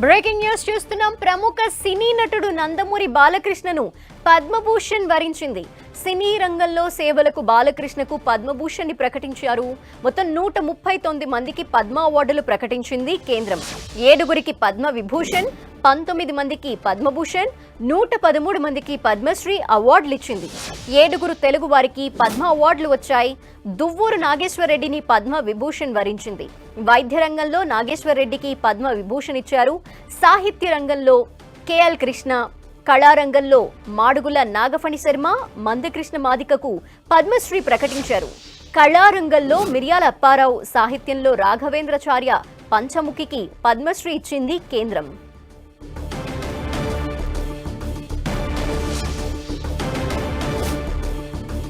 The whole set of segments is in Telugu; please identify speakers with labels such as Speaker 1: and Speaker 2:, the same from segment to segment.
Speaker 1: బ్రేకింగ్ న్యూస్ చూస్తున్నాం. ప్రముఖ సినీ నటుడు నందమూరి బాలకృష్ణను పద్మభూషణ్ వరించింది. సినీ రంగంలో సేవలకు బాలకృష్ణకు పద్మభూషణ్ ని ప్రకటించారు. మొత్తం 139 మందికి పద్మ అవార్డులు ప్రకటించింది కేంద్రం. 7గురికి పద్మ విభూషణ్, 19 మందికి పద్మభూషణ్, 113 మందికి పద్మశ్రీ అవార్డులు ఇచ్చింది. 7గురు తెలుగు వారికి పద్మ అవార్డులు వచ్చాయి. దువ్వూరు నాగేశ్వరరెడ్డిని పద్మ విభూషణ్ వరించింది. వైద్య రంగంలో నాగేశ్వరరెడ్డికి పద్మ విభూషణ్ ఇచ్చారు. సాహిత్య రంగంలో కేఎల్ కృష్ణ, కళారంగంలో మాడుగుల నాగఫణి శర్మ, మందకృష్ణ మాదికకు పద్మశ్రీ ప్రకటించారు. కళారంగంలో మిర్యాల అప్పారావు, సాహిత్యంలో రాఘవేంద్రచార్య పంచముఖికి పద్మశ్రీ ఇచ్చింది కేంద్రం.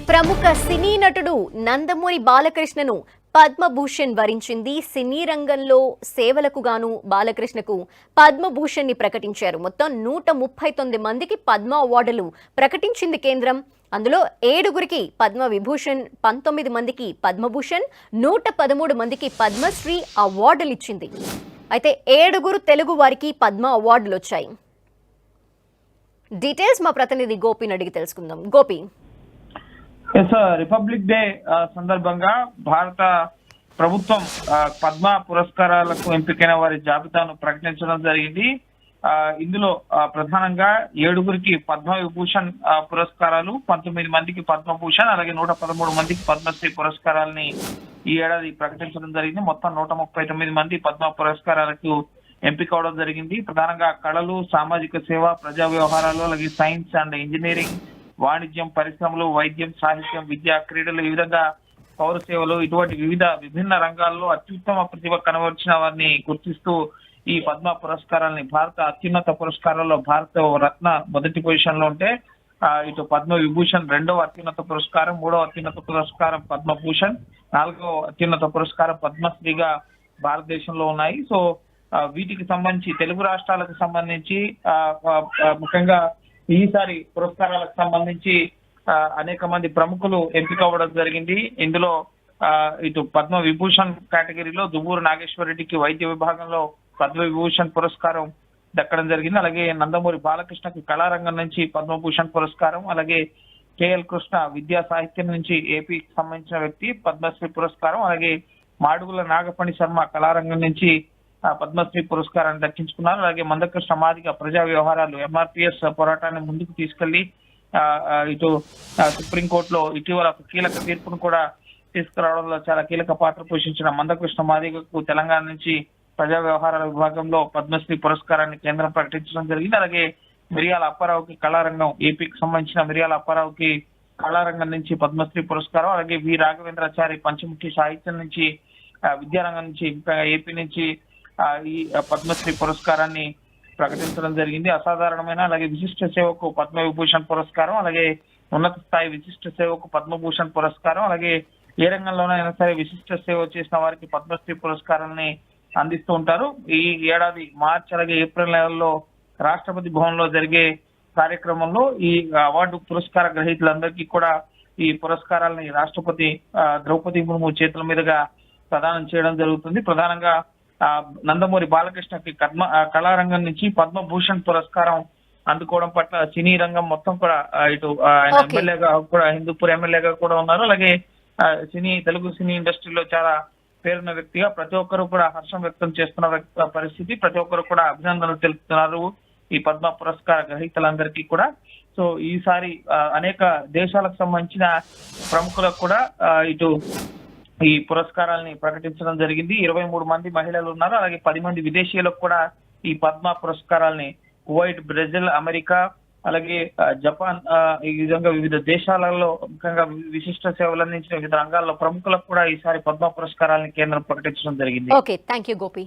Speaker 1: ప్రముఖ సినీ నటుడు నందమూరి బాలకృష్ణను పద్మభూషణ్ వరించింది. సినీ రంగంలో సేవలకు గాను బాలకృష్ణకు పద్మభూషణ్ ని ప్రకటించారు. మొత్తం 139 మందికి పద్మ అవార్డులు ప్రకటించింది కేంద్రం. అందులో 7గురికి పద్మ విభూషణ్, 19 మందికి పద్మభూషణ్, 113 మందికి పద్మశ్రీ అవార్డులు ఇచ్చింది. అయితే 7గురు తెలుగు వారికి పద్మ అవార్డులు వచ్చాయి. డీటెయిల్స్ మా ప్రతినిధి గోపిని అడిగి తెలుసుకుందాం. గోపి,
Speaker 2: రిపబ్లిక్ డే సందర్భంగా భారత ప్రభుత్వం పద్మ పురస్కారాలకు ఎంపికైన వారి జాబితాను ప్రకటించడం జరిగింది. ఇందులో ప్రధానంగా 7గురికి పద్మ విభూషణ్ పురస్కారాలు, 19 మందికి పద్మభూషణ్, అలాగే 113 మందికి పద్మశ్రీ పురస్కారాలని ఈ ఏడాది ప్రకటించడం జరిగింది. మొత్తం 139 మంది పద్మ పురస్కారాలకు ఎంపిక అవడం జరిగింది. ప్రధానంగా కళలు, సామాజిక సేవ, ప్రజా వ్యవహారాలు, అలాగే సైన్స్ అండ్ ఇంజనీరింగ్, వాణిజ్యం, పరిశ్రమలు, వైద్యం, సాహిత్యం, విద్య, క్రీడలు, ఈ విధంగా పౌర సేవలు, ఇటువంటి విభిన్న రంగాల్లో అత్యుత్తమ ప్రతిభ కనబరిచిన వారిని గుర్తిస్తూ ఈ పద్మ పురస్కారాలని, భారత అత్యున్నత పురస్కారాల్లో భారత రత్న మొదటి పొజిషన్ లో ఉంటే, ఇటు పద్మ విభూషణ్ 2వ అత్యున్నత పురస్కారం, 3వ అత్యున్నత పురస్కారం పద్మభూషణ్, 4వ అత్యున్నత పురస్కారం పద్మశ్రీగా భారతదేశంలో ఉన్నాయి. సో వీటికి సంబంధించి తెలుగు రాష్ట్రాలకు సంబంధించి ముఖ్యంగా ఈసారి పురస్కారాలకు సంబంధించి అనేక మంది ప్రముఖులు ఎంపిక అవ్వడం జరిగింది. ఇందులో ఇటు పద్మ విభూషణ్ కేటగిరీలో దువ్వూరు నాగేశ్వరరెడ్డికి వైద్య విభాగంలో పద్మ విభూషణ్ పురస్కారం దక్కడం జరిగింది. అలాగే నందమూరి బాలకృష్ణకి కళారంగం నుంచి పద్మభూషణ్ పురస్కారం, అలాగే కేఎల్ కృష్ణ విద్యా సాహిత్యం నుంచి ఏపీకి సంబంధించిన వ్యక్తి పద్మశ్రీ పురస్కారం, అలాగే మాడుగుల నాగఫణి శర్మ కళారంగం నుంచి పద్మశ్రీ పురస్కారాన్ని దక్కించుకున్నారు. అలాగే మందకృష్ణ మాదిగ ప్రజా వ్యవహారాలు, ఎంఆర్పిఎస్ పోరాటాన్ని ముందుకు తీసుకెళ్లి ఇటు సుప్రీంకోర్టులో ఇటీవల కీలక తీర్పును కూడా తీసుకురావడంలో చాలా కీలక పాత్ర పోషించిన మందకృష్ణ మాదిగకు తెలంగాణ నుంచి ప్రజా వ్యవహారాల విభాగంలో పద్మశ్రీ పురస్కారాన్ని కేంద్రం ప్రకటించడం జరిగింది. అలాగే మిర్యాల అప్పారావుకి కళారంగం, ఏపీకి సంబంధించిన మిర్యాల అప్పారావుకి కళారంగం నుంచి పద్మశ్రీ పురస్కారం, అలాగే వి రాఘవేంద్రచారి పంచముఖి సాహిత్యం నుంచి, విద్యారంగం నుంచి, ఇంకా ఏపీ నుంచి ఈ పద్మశ్రీ పురస్కారాన్ని ప్రకటించడం జరిగింది. అసాధారణమైన అలాగే విశిష్ట సేవకు పద్మ విభూషణ్ పురస్కారం, అలాగే ఉన్నత స్థాయి విశిష్ట సేవకు పద్మభూషణ్ పురస్కారం, అలాగే ఏ రంగంలోనైనా సరే విశిష్ట సేవ చేసిన వారికి పద్మశ్రీ పురస్కారాన్ని అందిస్తూ ఉంటారు. ఈ ఏడాది మార్చి అలాగే ఏప్రిల్ నెలలో రాష్ట్రపతి భవన్ లో జరిగే కార్యక్రమంలో ఈ అవార్డు పురస్కార గ్రహీతలందరికీ కూడా ఈ పురస్కారాలని రాష్ట్రపతి ద్రౌపది ముర్ము చేతుల మీదుగా ప్రదానం చేయడం జరుగుతుంది. ప్రధానంగా నందమూరి బాలకృష్ణకి కళారంగం నుంచి పద్మభూషణ్ పురస్కారం అందుకోవడం పట్ల సినీ రంగం మొత్తం కూడా ఇటు ఆయన ఎమ్మెల్యేగా కూడా, హిందూపూర్ ఎమ్మెల్యేగా కూడా ఉన్నారు. అలాగే తెలుగు సినీ ఇండస్ట్రీలో చాలా పేరున్న వ్యక్తిగా ప్రతి ఒక్కరు కూడా హర్షం వ్యక్తం చేస్తున్న పరిస్థితి. ప్రతి ఒక్కరు కూడా అభినందనలు తెలుపుతున్నారు ఈ పద్మ పురస్కార గ్రహీతలందరికీ కూడా. సో ఈసారి అనేక దేశాలకు సంబంధించిన ప్రముఖులకు కూడా ఇటు ఈ పురస్కారాలని ప్రకటించడం జరిగింది. 23 మంది మహిళలు ఉన్నారు. అలాగే 10 మంది విదేశీయులకు కూడా ఈ పద్మ పురస్కారాలని కువైట్, బ్రెజిల్, అమెరికా, అలాగే జపాన్, ఈ విధంగా వివిధ దేశాలలో ముఖ్యంగా విశిష్ట సేవలు అందించిన వివిధ రంగాల్లో ప్రముఖులకు కూడా ఈసారి పద్మ పురస్కారాలని కేంద్రం ప్రకటించడం జరిగింది.
Speaker 1: Okay, thank you Gopi.